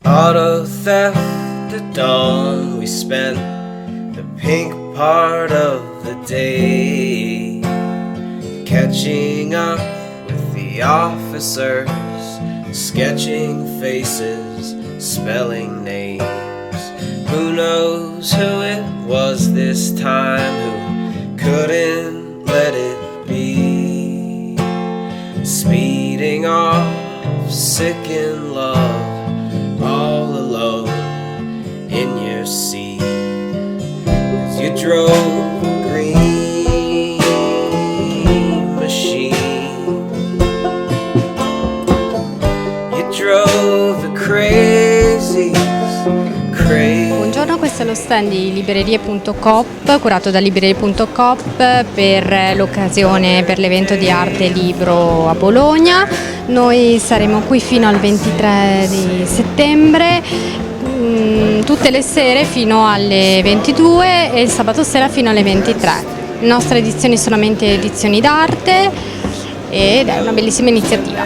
Auto theft at dawn, we spent the pink part of the day catching up with the officers, sketching faces, spelling names. Who knows who it was this time who couldn't let it be? Speeding off, sick in love, all alone in your seat. As you drove a green machine, you drove the crazies crazy. Buongiorno, questo è lo stand di Librerie.coop, curato da Librerie.coop per l'occasione, per l'evento di arte e libro a Bologna. Noi saremo qui fino al 23 di settembre, tutte le sere fino alle 22 e il sabato sera fino alle 23. Le nostre edizioni sono solamente edizioni d'arte ed è una bellissima iniziativa.